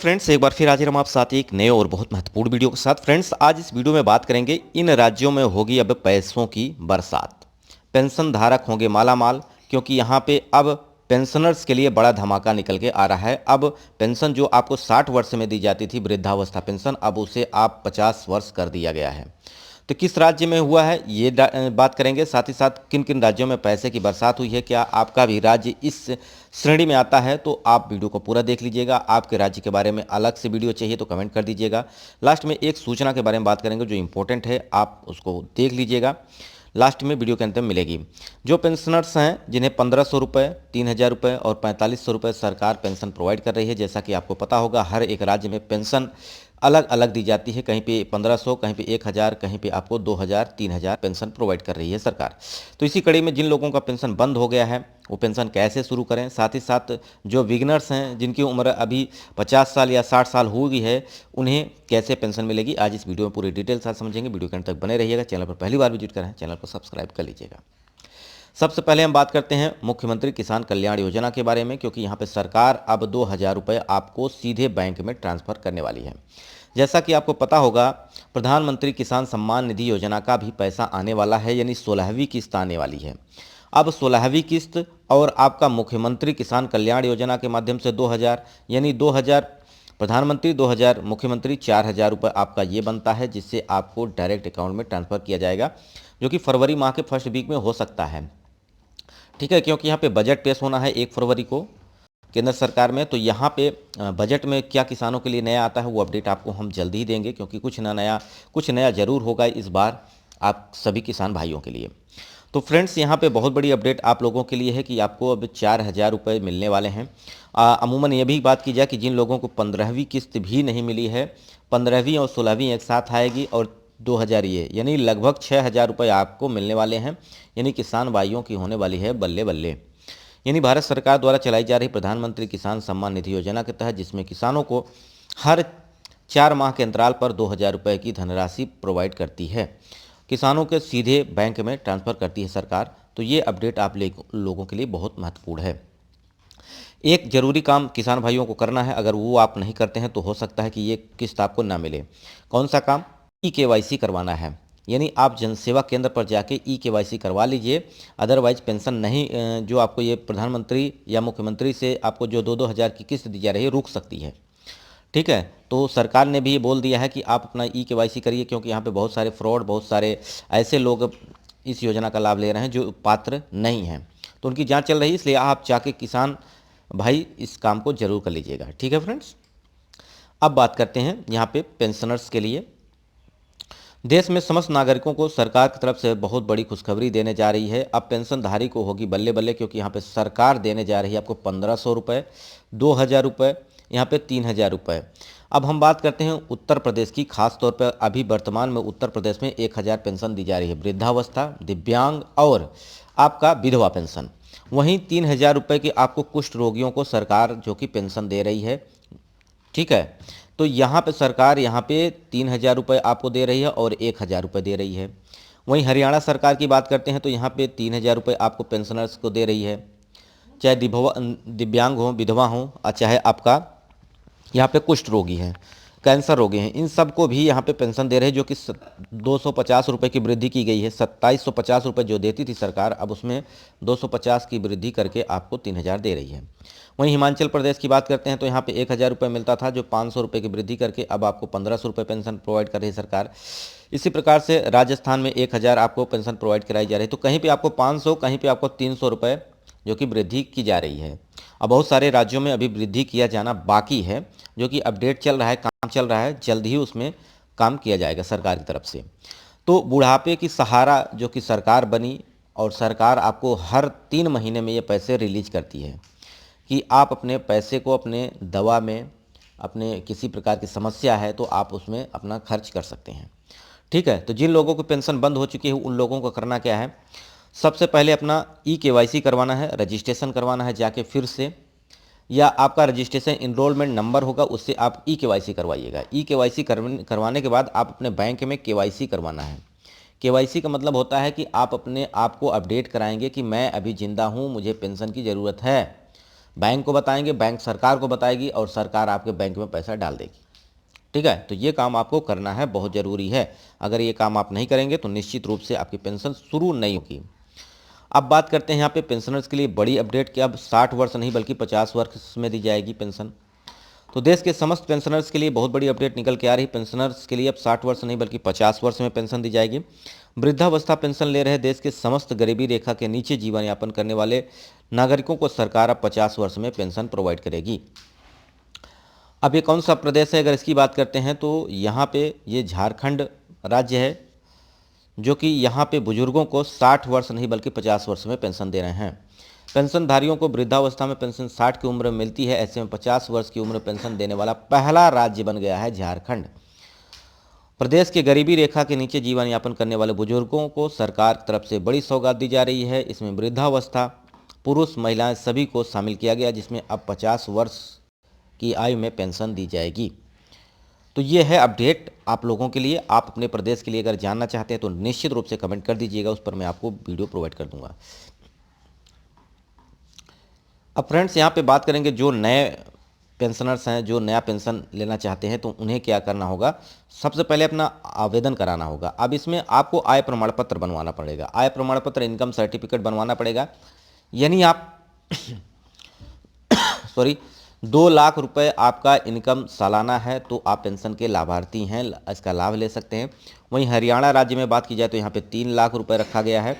Friends, एक बार फिर हाजिर हम आप साथ ही एक नए और बहुत महत्वपूर्ण वीडियो के साथ। फ्रेंड्स, आज इस वीडियो में बात करेंगे इन राज्यों में होगी अब पैसों की बरसात। पेंशन धारक होंगे मालामाल, क्योंकि यहाँ पे अब पेंशनर्स के लिए बड़ा धमाका निकल के आ रहा है। अब पेंशन जो आपको 60 वर्ष में दी जाती थी, वृद्धावस्था पेंशन, अब उसे आप 50 वर्ष कर दिया गया है। तो किस राज्य में हुआ है ये बात करेंगे, साथ ही साथ किन किन राज्यों में पैसे की बरसात हुई है। क्या आपका भी राज्य इस श्रेणी में आता है तो आप वीडियो को पूरा देख लीजिएगा। आपके राज्य के बारे में अलग से वीडियो चाहिए तो कमेंट कर दीजिएगा। लास्ट में एक सूचना के बारे में बात करेंगे जो इंपॉर्टेंट है, आप उसको देख लीजिएगा। लास्ट में वीडियो के अंत में मिलेगी। जो पेंशनर्स हैं जिन्हें 1500 रुपये, 3000 रुपये और 4500 रुपये सरकार पेंशन प्रोवाइड कर रही है। जैसा कि आपको पता होगा, हर एक राज्य में पेंशन अलग अलग दी जाती है। कहीं पे 1500, कहीं पे 1000, कहीं पे आपको 2000, 3000 पेंशन प्रोवाइड कर रही है सरकार। तो इसी कड़ी में जिन लोगों का पेंशन बंद हो गया है वो पेंशन कैसे शुरू करें, साथ ही साथ जो बिगिनर्स हैं जिनकी उम्र अभी 50 साल या 60 साल हो गई है, उन्हें कैसे पेंशन मिलेगी, आज इस वीडियो में पूरी डिटेल साथ समझेंगे। वीडियो के अंत तक बने रहिएगा। चैनल पर पहली बार विजिट करें, चैनल को सब्सक्राइब कर लीजिएगा। सबसे पहले हम बात करते हैं मुख्यमंत्री किसान कल्याण योजना के बारे में, क्योंकि यहाँ पे सरकार अब 2000 रुपये आपको सीधे बैंक में ट्रांसफ़र करने वाली है। जैसा कि आपको पता होगा, प्रधानमंत्री किसान सम्मान निधि योजना का भी पैसा आने वाला है, यानी 16वीं किस्त आने वाली है। अब 16वीं किस्त और आपका मुख्यमंत्री किसान कल्याण योजना के माध्यम से 2000, यानी 2000 प्रधानमंत्री, 2000 मुख्यमंत्री, 4000 रुपये आपका ये बनता है, जिससे आपको डायरेक्ट अकाउंट में ट्रांसफ़र किया जाएगा, जो कि फरवरी माह के फर्स्ट वीक में हो सकता है। ठीक है, क्योंकि यहाँ पे बजट पेश होना है 1 फरवरी को केंद्र सरकार में। तो यहाँ पे बजट में क्या किसानों के लिए नया आता है वो अपडेट आपको हम जल्दी ही देंगे, क्योंकि कुछ नया ज़रूर होगा इस बार आप सभी किसान भाइयों के लिए। तो फ्रेंड्स, यहाँ पे बहुत बड़ी अपडेट आप लोगों के लिए है कि आपको अब 4000 रुपये मिलने वाले हैं। अमूमन ये भी बात की जाए कि जिन लोगों को 15वीं किस्त भी नहीं मिली है, 15वीं और 16वीं एक साथ आएगी और 2000 ये, यानी लगभग 6000 रुपये आपको मिलने वाले हैं। यानी किसान भाइयों की होने वाली है बल्ले बल्ले। यानी भारत सरकार द्वारा चलाई जा रही प्रधानमंत्री किसान सम्मान निधि योजना के तहत, जिसमें किसानों को हर 4 माह के अंतराल पर 2000 रुपये की धनराशि प्रोवाइड करती है, किसानों के सीधे बैंक में ट्रांसफ़र करती है सरकार। तो ये अपडेट आप लोगों के लिए बहुत महत्वपूर्ण है। एक ज़रूरी काम किसान भाइयों को करना है, अगर वो आप नहीं करते हैं तो हो सकता है कि ये किस्त आपको ना मिले। कौन सा काम? KYC करवाना है। यानी आप जनसेवा केंद्र पर जाके KYC करवा लीजिए, अदरवाइज पेंशन नहीं, जो आपको ये प्रधानमंत्री या मुख्यमंत्री से आपको जो 2-2 हज़ार की किस्त दी जा रही है, रुक सकती है। ठीक है, तो सरकार ने भी ये बोल दिया है कि आप अपना KYC करिए, क्योंकि यहाँ पे बहुत सारे फ्रॉड, बहुत सारे ऐसे लोग इस योजना का लाभ ले रहे हैं जो पात्र नहीं हैं। तो उनकी जांच चल रही है, इसलिए आप जाके किसान भाई इस काम को जरूर कर लीजिएगा। ठीक है फ्रेंड्स, अब बात करते हैं यहाँ पे पेंशनर्स के लिए। देश में समस्त नागरिकों को सरकार की तरफ से बहुत बड़ी खुशखबरी देने जा रही है। अब पेंशनधारी को होगी बल्ले बल्ले, क्योंकि यहाँ पे सरकार देने जा रही है आपको 1500 रुपये, 2000 रुपये, यहाँ पे 3000 रुपये। अब हम बात करते हैं उत्तर प्रदेश की। खास तौर पर अभी वर्तमान में उत्तर प्रदेश में 1000 पेंशन दी जा रही है, वृद्धावस्था, दिव्यांग और आपका विधवा पेंशन। वहीं 3000 रुपये की आपको कुष्ठ रोगियों को सरकार जो कि पेंशन दे रही है। ठीक है, तो यहाँ पे सरकार यहाँ पे 3000 रुपये आपको दे रही है और 1000 रुपये दे रही है। वहीं हरियाणा सरकार की बात करते हैं तो यहाँ पे 3000 रुपये आपको पेंशनर्स को दे रही है, चाहे दिव्यांग हो, विधवा हो, और चाहे आपका यहाँ पे कुष्ठ रोगी हैं, कैंसर रोगी हैं, इन सबको भी यहाँ पे पेंशन दे रहे हैं, जो कि 250 रुपये की वृद्धि की गई है। 2750 रुपये जो देती थी सरकार, अब उसमें 250 की वृद्धि करके आपको 3000 दे रही है। वहीं हिमाचल प्रदेश की बात करते हैं तो यहाँ पे 1000 रुपये मिलता था, जो 500 रुपये की वृद्धि करके अब आपको 1500 रुपये पेंशन प्रोवाइड कर रही है सरकार। इसी प्रकार से राजस्थान में 1000 आपको पेंशन प्रोवाइड कराई जा रही है। तो कहीं पे आपको 500, कहीं पे आपको 300 रुपये जो कि वृद्धि की जा रही है। अब बहुत सारे राज्यों में अभी वृद्धि किया जाना बाकी है, जो कि अपडेट चल रहा है, काम चल रहा है, जल्द ही उसमें काम किया जाएगा सरकार की तरफ से। तो बुढ़ापे की सहारा जो कि सरकार बनी, और सरकार आपको हर 3 महीने में ये पैसे रिलीज करती है कि आप अपने पैसे को अपने दवा में, अपने किसी प्रकार की समस्या है तो आप उसमें अपना खर्च कर सकते हैं। ठीक है, तो जिन लोगों को पेंशन बंद हो चुकी है उन लोगों को करना क्या है? सबसे पहले अपना KYC करवाना है, रजिस्ट्रेशन करवाना है जाके फिर से, या आपका रजिस्ट्रेशन इनरोलमेंट नंबर होगा उससे आप KYC करवाइएगा। KYC करवाने के बाद आप अपने बैंक में KYC करवाना है। KYC का मतलब होता है कि आप अपने आप को अपडेट कराएंगे कि मैं अभी जिंदा हूँ, मुझे पेंशन की ज़रूरत है, बैंक को बताएंगे, बैंक सरकार को बताएगी और सरकार आपके बैंक में पैसा डाल देगी। ठीक है, तो ये काम आपको करना है, बहुत ज़रूरी है। अगर ये काम आप नहीं करेंगे तो निश्चित रूप से आपकी पेंशन शुरू नहीं होगी। अब बात करते हैं यहाँ पे पेंशनर्स के लिए बड़ी अपडेट कि अब 60 वर्ष नहीं बल्कि 50 वर्ष में दी जाएगी पेंशन। तो देश के समस्त पेंशनर्स के लिए बहुत बड़ी अपडेट निकल के आ रही। पेंशनर्स के लिए अब 60 वर्ष नहीं बल्कि 50 वर्ष में पेंशन दी जाएगी। वृद्धावस्था पेंशन ले रहे देश के समस्त गरीबी रेखा के नीचे जीवन यापन करने वाले नागरिकों को सरकार अब 50 वर्ष में पेंशन प्रोवाइड करेगी। अब ये कौन सा प्रदेश है, अगर इसकी बात करते हैं तो यहाँ पे ये झारखंड राज्य है, जो कि यहाँ पे बुजुर्गों को 60 वर्ष नहीं बल्कि 50 वर्ष में पेंशन दे रहे हैं। पेंशनधारियों को वृद्धावस्था में पेंशन 60 की उम्र में मिलती है। ऐसे में 50 वर्ष की उम्र में पेंशन देने वाला पहला राज्य बन गया है झारखंड। प्रदेश के गरीबी रेखा के नीचे जीवन यापन करने वाले बुजुर्गों को सरकार की तरफ से बड़ी सौगात दी जा रही है। इसमें वृद्धावस्था, पुरुष, महिलाएं सभी को शामिल किया गया, जिसमें अब 50 वर्ष की आयु में पेंशन दी जाएगी। तो ये है अपडेट आप लोगों के लिए। आप अपने प्रदेश के लिए अगर जानना चाहते हैं तो निश्चित रूप से कमेंट कर दीजिएगा, उस पर मैं आपको वीडियो प्रोवाइड कर दूंगा। अब फ्रेंड्स यहाँ पे बात करेंगे जो नए पेंशनर्स हैं, जो नया पेंशन लेना चाहते हैं तो उन्हें क्या करना होगा। सबसे पहले अपना आवेदन कराना होगा। अब इसमें आपको आय प्रमाण पत्र बनवाना पड़ेगा। आय प्रमाण पत्र, इनकम सर्टिफिकेट बनवाना पड़ेगा। यानी आप सॉरी 2 लाख रुपए आपका इनकम सालाना है तो आप पेंशन के लाभार्थी हैं, इसका लाभ ले सकते हैं। वहीं हरियाणा राज्य में बात की जाए तो यहाँ पे 3 लाख रुपए रखा गया है।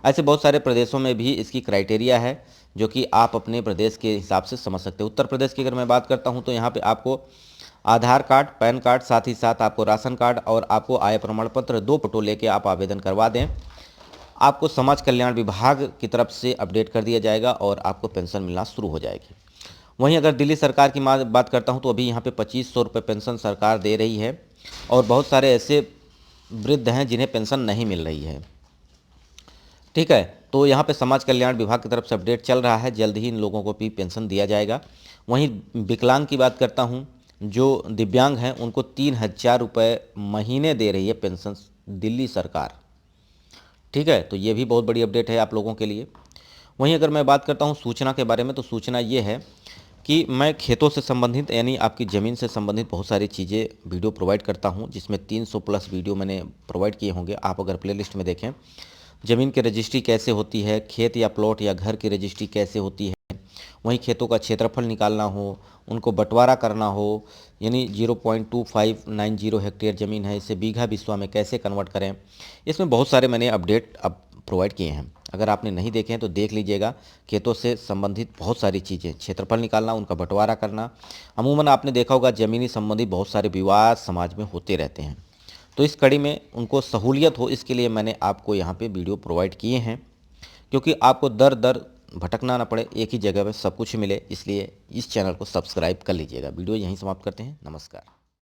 ऐसे बहुत सारे प्रदेशों में भी इसकी क्राइटेरिया है, जो कि आप अपने प्रदेश के हिसाब से समझ सकते हैं। उत्तर प्रदेश की अगर मैं बात करता हूँ तो यहाँ पे आपको आधार कार्ड, पैन कार्ड, साथ ही साथ आपको राशन कार्ड और आपको आय प्रमाण पत्र 2 फोटो लेके आप आवेदन करवा दें। आपको समाज कल्याण विभाग की तरफ से अपडेट कर दिया जाएगा और आपको पेंशन मिलना शुरू हो जाएगी। वहीं अगर दिल्ली सरकार की बात करता हूं तो अभी यहाँ पे 2500 रुपये पेंशन सरकार दे रही है और बहुत सारे ऐसे वृद्ध हैं जिन्हें पेंशन नहीं मिल रही है। ठीक है, तो यहाँ पे समाज कल्याण विभाग की तरफ से अपडेट चल रहा है, जल्द ही इन लोगों को भी पेंशन दिया जाएगा। वहीं विकलांग की बात करता हूँ, जो दिव्यांग हैं उनको 3000 रुपये महीने दे रही है पेंशन दिल्ली सरकार। ठीक है, तो ये भी बहुत बड़ी अपडेट है आप लोगों के लिए। वहीं अगर मैं बात करता हूँ सूचना के बारे में, तो सूचना ये है कि मैं खेतों से संबंधित यानी आपकी ज़मीन से संबंधित बहुत सारी चीज़ें वीडियो प्रोवाइड करता हूं, जिसमें 300 प्लस वीडियो मैंने प्रोवाइड किए होंगे। आप अगर प्लेलिस्ट में देखें, ज़मीन की रजिस्ट्री कैसे होती है, खेत या प्लॉट या घर की रजिस्ट्री कैसे होती है, वहीं खेतों का क्षेत्रफल निकालना हो, उनको बंटवारा करना हो, यानी 0.2590 हेक्टेयर ज़मीन है, इसे बीघा बिस्वा में कैसे कन्वर्ट करें, इसमें बहुत सारे मैंने अपडेट अब प्रोवाइड किए हैं। अगर आपने नहीं देखे हैं तो देख लीजिएगा। खेतों से संबंधित बहुत सारी चीज़ें, क्षेत्रफल निकालना, उनका बंटवारा करना, अमूमन आपने देखा होगा ज़मीनी संबंधी बहुत सारे विवाद समाज में होते रहते हैं, तो इस कड़ी में उनको सहूलियत हो इसके लिए मैंने आपको यहाँ पे वीडियो प्रोवाइड किए हैं, क्योंकि आपको दर दर भटकना ना पड़े, एक ही जगह पर सब कुछ मिले। इसलिए इस चैनल को सब्सक्राइब कर लीजिएगा। वीडियो यहीं समाप्त करते हैं। नमस्कार।